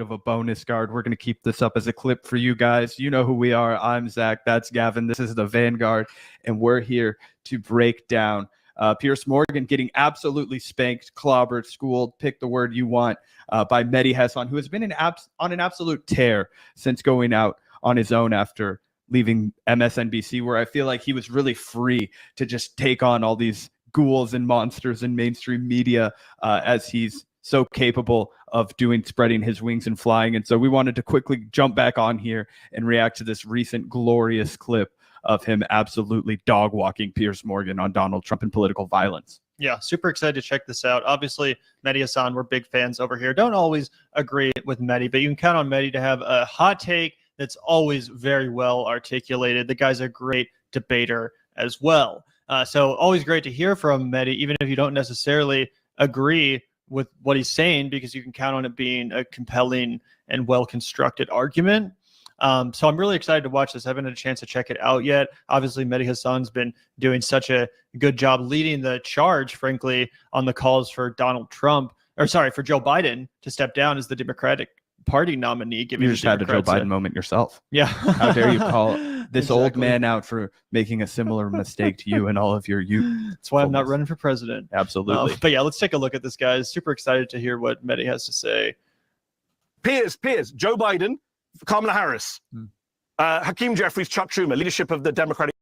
of a bonus guard. We're going to keep this up as a clip for you guys. You know who we are. I'm Zach. That's Gavin. This is the Vanguard, and we're here to break down Piers Morgan getting absolutely spanked, clobbered, schooled, pick the word you want, by Mehdi Hasan, who has been on an absolute tear since going out on his own after leaving MSNBC, where I feel like he was really free to just take on all these ghouls and monsters in mainstream media, as he's so capable of doing, spreading his wings and flying. And so we wanted to quickly jump back on here and react to this recent glorious clip of him absolutely dog walking Piers Morgan on Donald Trump and political violence. Yeah, super excited to check this out. Obviously, Mehdi Hasan, we're big fans over here. Don't always agree with Mehdi, but you can count on Mehdi to have a hot take that's always very well articulated. The guy's a great debater as well. So always great to hear from Mehdi, even if you don't necessarily agree with what he's saying, because you can count on it being a compelling and well-constructed argument. So I'm really excited to watch this. I haven't had a chance to check it out yet. Obviously, Mehdi Hasan's been doing such a good job leading the charge, frankly, on the calls for for Joe Biden to step down as the Democratic Party nominee. You just had a Joe Biden moment yourself. Yeah. How dare you call this old man out for making a similar mistake to you and all of your youth. That's why I'm not running for president. Absolutely. But yeah, let's take a look at this, guys. Super excited to hear what Mehdi has to say. Piers, Joe Biden, Kamala Harris, Hakeem Jeffries, Chuck Schumer, leadership of the Democratic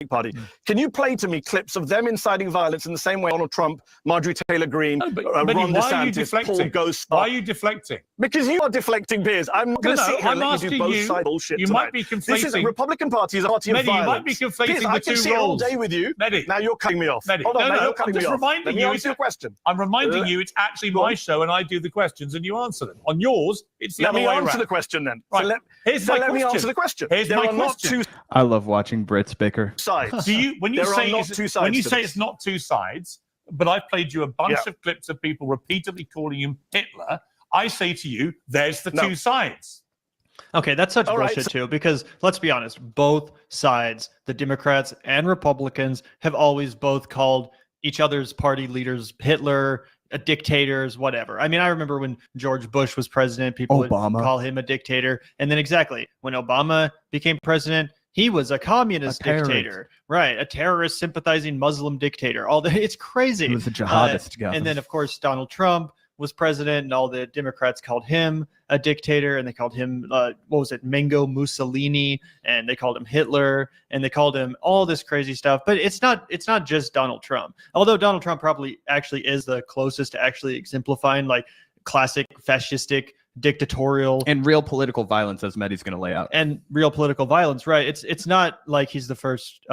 Party. Can you play to me clips of them inciting violence in the same way Donald Trump, Marjorie Taylor Greene, Ron DeSantis, Paul Gosar? Why are you deflecting? Because you are deflecting, Piers. I'm not going to sit here and let you do both side bullshit You tonight. might be conflating. This is a Republican Party is a party of Mehdi, violence. you might be conflating Piers, the I can two sit all roles. day with you. Mehdi. Now you're cutting me off. Mehdi. Hold on, No, now you're cutting I'm me just off. reminding Let me you answer your question. I'm reminding you it's actually my show and I do the questions and you answer them. On yours, it's the other way around. Let me answer the question then. Right. So let me answer the question. Here's there my are not question. two I love watching Brits bicker. sides. When you say it's not two sides, but I've played you a bunch of clips of people repeatedly calling him Hitler, I say to you, there's the two sides. Okay, that's such bullshit too, because let's be honest, both sides, the Democrats and Republicans, have always both called each other's party leaders Hitler, dictators, whatever. I mean, I remember when George Bush was president, people would call him a dictator. And then exactly, when Obama became president, he was a communist dictator, right? A terrorist sympathizing Muslim dictator. It's crazy. He was a jihadist. And then, of course, Donald Trump was president, and all the Democrats called him a dictator, and they called him, Mango Mussolini, and they called him Hitler, and they called him all this crazy stuff. But it's not just Donald Trump. Although Donald Trump probably actually is the closest to actually exemplifying like classic fascistic, dictatorial and real political violence, as Mehdi's going to lay out. And real political violence, right? It's not like he's the first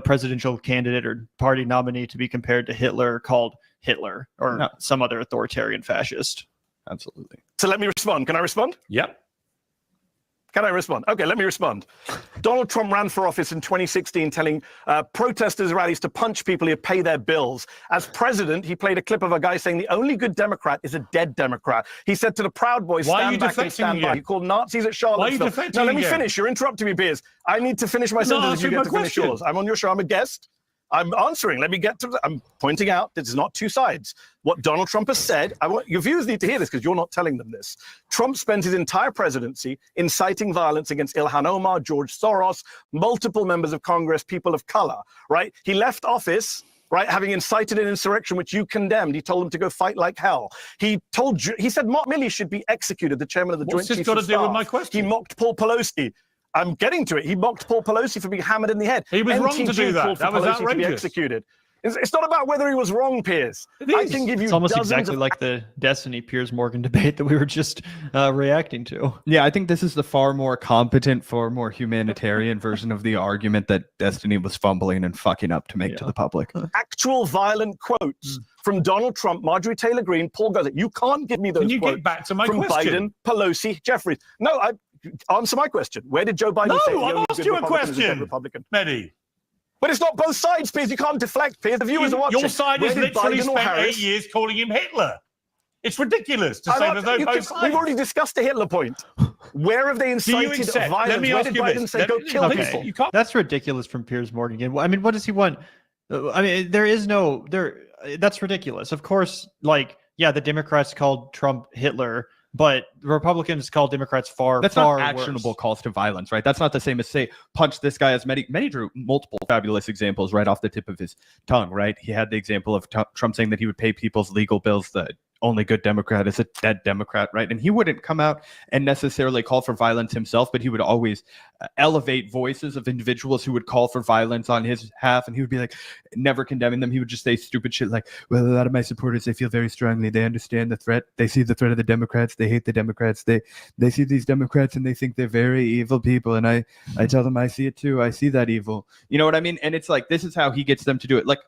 presidential candidate or party nominee to be compared to Hitler, called Hitler, or some other authoritarian fascist. Absolutely. So let me respond. Can I respond? Yep. Can I respond? Okay, let me respond. Donald Trump ran for office in 2016 telling protesters rallies to punch people who pay their bills. As president, he played a clip of a guy saying the only good Democrat is a dead Democrat. He said to the Proud Boys, stand back and stand by. He called Nazis at Charlottesville. No, let me finish. You're interrupting me, Piers. I need to finish my sentence. You get to finish yours. I'm on your show. I'm a guest. I'm answering. Let me get to. I'm pointing out that it's not two sides. What Donald Trump has said. Your viewers need to hear this because you're not telling them this. Trump spent his entire presidency inciting violence against Ilhan Omar, George Soros, multiple members of Congress, people of color. Right? He left office, right, having incited an insurrection which you condemned. He told them to go fight like hell. He said Mark Milley should be executed, the chairman of the Joint Chiefs of Staff. What's this got to do with my question? He mocked Paul Pelosi. I'm getting to it. He mocked Paul Pelosi for being hammered in the head. He was wrong to do that. That was outrageous. To be executed. It's not about whether he was wrong, Piers. I can give you. It's almost exactly like the Destiny Piers Morgan debate that we were just reacting to. Yeah, I think this is the far more competent, far more humanitarian version of the argument that Destiny was fumbling and fucking up to make to the public. Actual violent quotes from Donald Trump, Marjorie Taylor Greene, Paul Gosar. You can't give me those quotes. Can you get back to my from question? Biden, Pelosi, Jeffries. No, answer my question. Where did Joe Biden say I've asked you a question, Republican? Mehdi. But it's not both sides, Piers. You can't deflect, Piers. The viewers are watching. Your side has literally spent 8 years calling him Hitler. It's ridiculous to say there's no both sides. We've already discussed the Hitler point. Where have they incited violence? Where did Biden say go kill people? That's ridiculous from Piers Morgan. I mean, what does he want? I mean, that's ridiculous. Of course, the Democrats called Trump Hitler, but Republicans call Democrats That's far not actionable worse. calls to violence, right? That's not the same as say punch this guy. As Mehdi drew multiple fabulous examples right off the tip of his tongue, right? He had the example of Trump saying that he would pay people's legal bills. The only good Democrat is a dead Democrat, right? And he wouldn't come out and necessarily call for violence himself, but he would always elevate voices of individuals who would call for violence on his behalf, and he would be like, never condemning them. He would just say stupid shit like, well, a lot of my supporters, they feel very strongly. They understand the threat. They see the threat of the Democrats. They hate the Democrats. They see these Democrats and they think they're very evil people. And I tell them I see it too. I see that evil. You know what I mean? And it's like, this is how he gets them to do it. Like,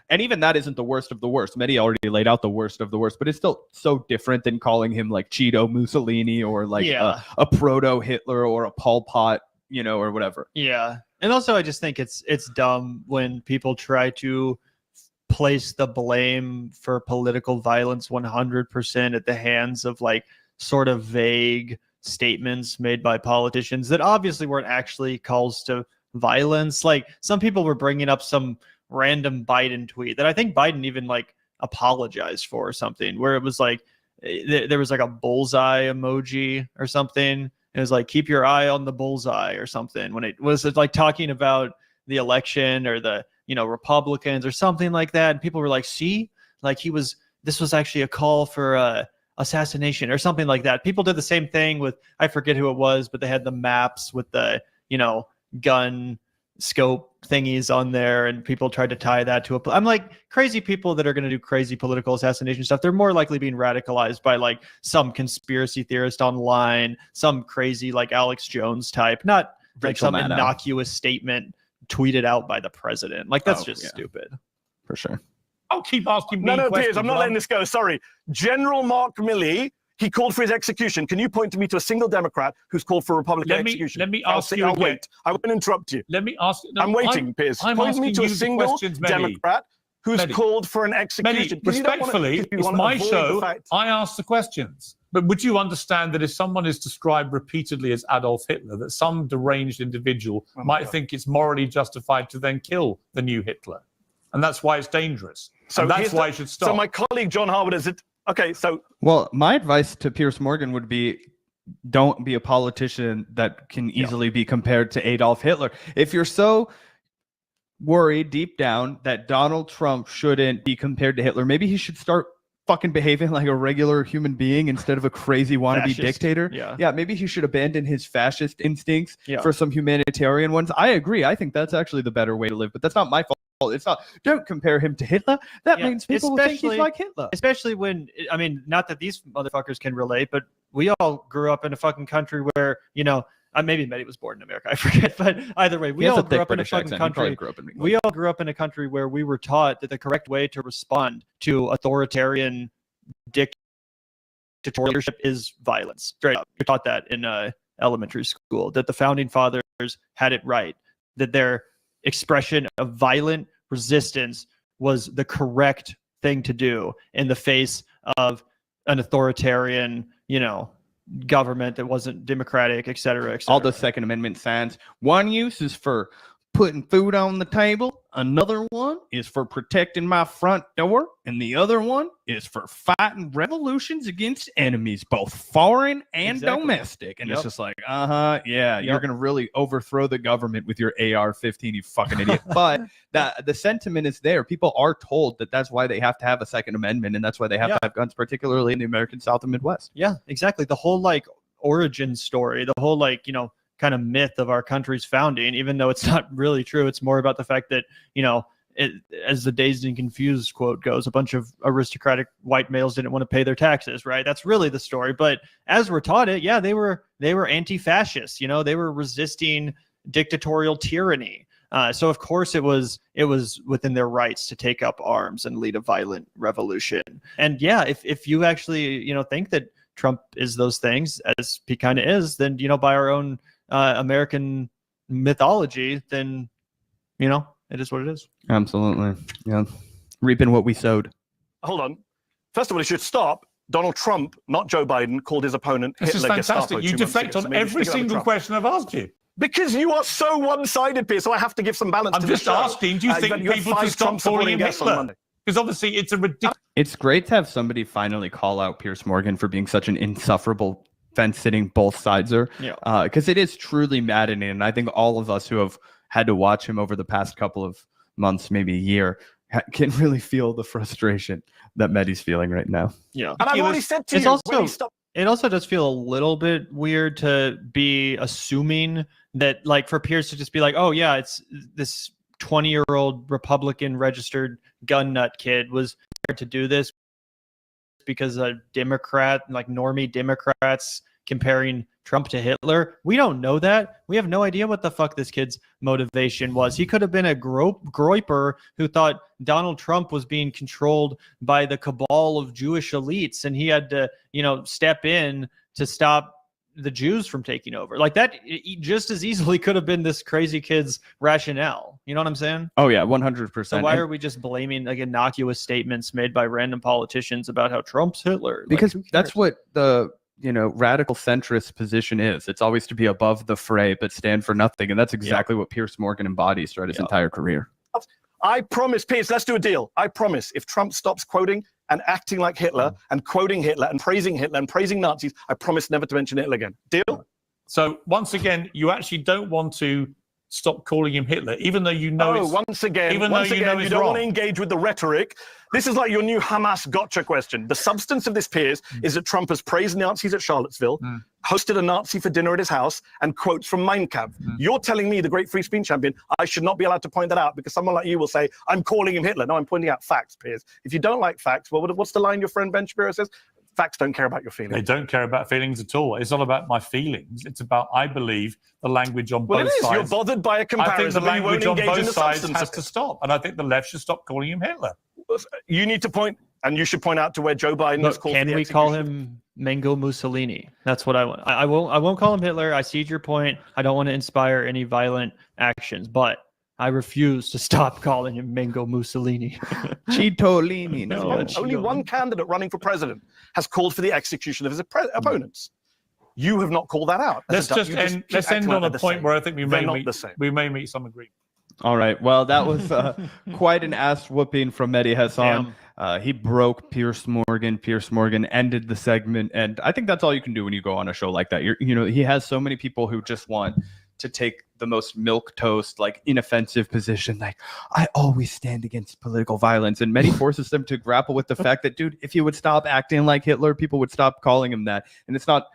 and even that isn't the worst of the worst. Mehdi already laid out the worst of the worst, but it's still so different than calling him like Cheeto Mussolini or like a proto Hitler or a Pol Pot, you know, or whatever. Yeah. And also I just think it's dumb when people try to place the blame for political violence 100% at the hands of like sort of vague statements made by politicians that obviously weren't actually calls to violence. Like some people were bringing up some random Biden tweet that I think Biden even like apologized for or something, where it was like there was like a bullseye emoji or something. It was like, keep your eye on the bullseye or something, when it was like talking about the election or the, you know, Republicans or something like that. And people were like, see, like this was actually a call for assassination or something like that. People did the same thing with, I forget who it was, but they had the maps with the, you know, gun scope thingies on there, and people tried to tie that to I'm like, crazy people that are going to do crazy political assassination stuff, they're more likely being radicalized by like some conspiracy theorist online, some crazy like Alex Jones type, not like some innocuous statement tweeted out by the president. Like that's just stupid. For sure. I'll keep asking me No, questions. Piers, I'm not letting this go. Sorry. General Mark Milley, he called for his execution. Can you point to me to a single Democrat who's called for Republican execution? Let me ask you I'll again. wait. I won't interrupt you. Let me ask. No, I'm waiting, Piers. Point me to a single Democrat who's called for an execution. Mehdi, respectfully, it's my show. I ask the questions. But would you understand that if someone is described repeatedly as Adolf Hitler, that some deranged individual might think it's morally justified to then kill the new Hitler? And that's why it's dangerous. So and that's why it should stop. So my colleague John Harwood is it. Okay, so well, my advice to Piers Morgan would be, don't be a politician that can easily be compared to Adolf Hitler. If you're so worried deep down that Donald Trump shouldn't be compared to Hitler, maybe he should start fucking behaving like a regular human being instead of a crazy wannabe dictator. Yeah, maybe he should abandon his fascist instincts for some humanitarian ones. I agree. I think that's actually the better way to live, but that's not my fault. It's not, don't compare him to Hitler. That means people will think he's like Hitler. Especially when, I mean, not that these motherfuckers can relate, but we all grew up in a fucking country where, you know, maybe Mehdi was born in America, I forget, but either way, we all grew up in a fucking country. We all grew up in a country where we were taught that the correct way to respond to authoritarian dictatorship is violence. Straight up. We taught that in elementary school, that the founding fathers had it right, that their expression of violent resistance was the correct thing to do in the face of an authoritarian, you know, government that wasn't democratic, et cetera, et cetera. All the Second Amendment signs. One use is for putting food on the table. Another one is for protecting my front door. And the other one is for fighting revolutions against enemies, both foreign and domestic. And it's just like, you're going to really overthrow the government with your AR-15, you fucking idiot. But the sentiment is there. People are told that that's why they have to have a Second Amendment, and that's why they have to have guns, particularly in the American South and Midwest. Yeah, exactly. The whole like origin story, the whole like, you know, kind of myth of our country's founding, even though it's not really true. It's more about the fact that, you know, as the Dazed and Confused quote goes, a bunch of aristocratic white males didn't want to pay their taxes, right? That's really the story. But as we're taught it, they were anti-fascists, you know, they were resisting dictatorial tyranny. So of course it was within their rights to take up arms and lead a violent revolution. And if you actually, you know, think that Trump is those things, as he kind of is, then, you know, by our own American mythology, then, you know, it is what it is. Absolutely. Yeah. Reaping what we sowed. Hold on. First of all, it should stop. Donald Trump, not Joe Biden, called his opponent This Hitler. is fantastic. You deflect on every single question I've asked you. Because you are so one-sided, Piers, so I have to give some balance to this show. I'm just asking, do you think people should stop calling him Hitler? Because obviously it's a ridiculous. It's great to have somebody finally call out Piers Morgan for being such an insufferable fence sitting both sides are. Yeah. Because it is truly maddening. And I think all of us who have had to watch him over the past couple of months, maybe a year, can really feel the frustration that Mehdi's feeling right now. Yeah. And I've already said to it's you, also, when he stopped. It also does feel a little bit weird to be assuming that, like, for Piers to just be like, oh, yeah, it's this 20-year-old Republican registered gun nut kid was to do this because a Democrat, like normie Democrats, comparing Trump to Hitler. We don't know that. We have no idea what the fuck this kid's motivation was. He could have been a groiper who thought Donald Trump was being controlled by the cabal of Jewish elites, and he had to, step in to stop the Jews from taking over. Like that just as easily could have been this crazy kid's rationale. You know what I'm saying? Oh yeah, 100%. So why are we just blaming like innocuous statements made by random politicians about how Trump's Hitler? Because that's what the radical centrist position is. It's always to be above the fray but stand for nothing, and that's exactly what Piers Morgan embodies throughout his entire career. I promise, Piers, let's do a deal. I promise, if Trump stops quoting and acting like Hitler and quoting Hitler and praising Nazis, I promise never to mention Hitler again. Deal? So once again, you actually don't want to stop calling him Hitler, even though you know once again, you don't want to engage with the rhetoric. This is like your new Hamas gotcha question. The substance of this, Piers, is that Trump has praised Nazis at Charlottesville, hosted a Nazi for dinner at his house, and quotes from Mein Kampf. You're telling me, the great free speech champion, I should not be allowed to point that out because someone like you will say, I'm calling him Hitler. No, I'm pointing out facts, Piers. If you don't like facts, well, what's the line your friend Ben Shapiro says? Facts don't care about your feelings. They don't care about feelings at all. It's not about my feelings. It's about, I believe, the language on both sides. You're bothered by a comparison. I think the language on both sides has has to stop. And I think the left should stop calling him Hitler. You need to point, and you should point out to where Joe Biden has called. Can we call him Mango Mussolini? That's what I want. I won't call him Hitler. I cede your point. I don't want to inspire any violent actions, but I refuse to stop calling him Mango Mussolini. Citolini. No. Only one candidate running for president has called for the execution of his opponents. You have not called that out. Let's end on a point where I think we may meet some agreement. All right. Well, that was quite an ass whooping from Mehdi Hasan. He broke Piers Morgan. Piers Morgan ended the segment, and I think that's all you can do when you go on a show like that. He has so many people who just want to take the most milquetoast, like inoffensive position, like I always stand against political violence, and Mehdi forces them to grapple with the fact that, dude, if he would stop acting like Hitler, people would stop calling him that, and it's not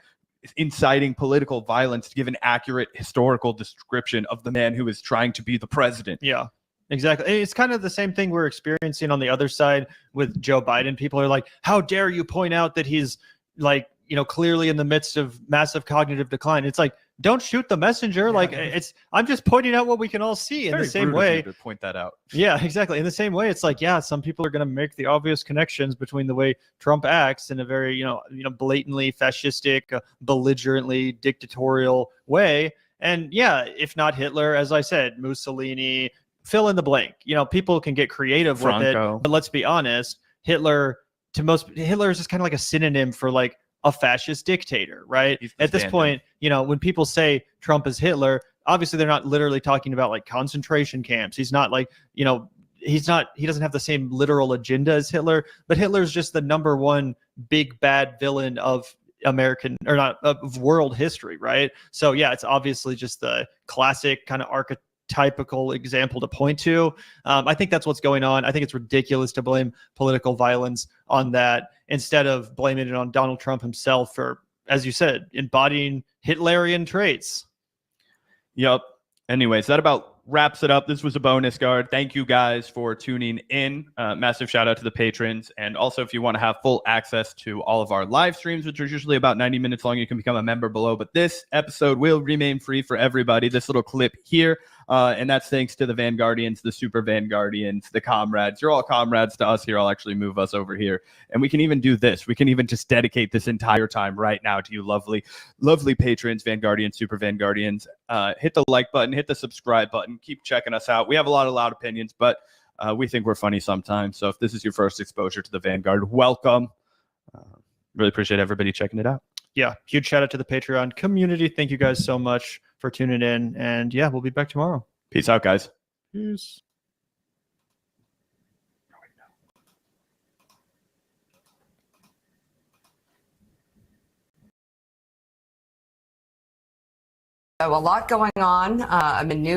inciting political violence to give an accurate historical description of the man who is trying to be the president. Yeah, exactly. It's kind of the same thing we're experiencing on the other side with Joe Biden. People are like, how dare you point out that he's like, clearly in the midst of massive cognitive decline. It's like, don't shoot the messenger. Yeah. I'm just pointing out what we can all see in the same way. To point that out. Yeah, exactly. In the same way, it's like, yeah, some people are going to make the obvious connections between the way Trump acts in a very, blatantly fascistic, belligerently dictatorial way. And yeah, if not Hitler, as I said, Mussolini, fill in the blank. People can get creative with it. But let's be honest, Hitler is just kind of like a synonym for like a fascist dictator, right? At this point, when people say Trump is Hitler, obviously they're not literally talking about like concentration camps. He's not like, he doesn't have the same literal agenda as Hitler, but Hitler's just the number one big bad villain of of world history, right? So yeah, it's obviously just the classic kind of archetypical example to point to. I think that's what's going on. I think it's ridiculous to blame political violence on that instead of blaming it on Donald Trump himself for, as you said, embodying Hitlerian traits. Yep. Anyways, that about wraps it up. This was a bonus guard. Thank you guys for tuning in. Massive shout out to the patrons. And also, if you want to have full access to all of our live streams, which are usually about 90 minutes long, you can become a member below. But this episode will remain free for everybody. This little clip here. And that's thanks to the Vanguardians, the Super Vanguardians, the comrades. You're all comrades to us here. I'll actually move us over here. And we can even do this. We can even just dedicate this entire time right now to you lovely, lovely patrons, Vanguardians, Super Vanguardians. Hit the like button, hit the subscribe button. Keep checking us out. We have a lot of loud opinions, but we think we're funny sometimes. So if this is your first exposure to the Vanguard, welcome. Really appreciate everybody checking it out. Yeah, huge shout out to the Patreon community. Thank you guys so much for tuning in. And yeah, we'll be back tomorrow. Peace out, guys. Peace. a lot going on. I'm in New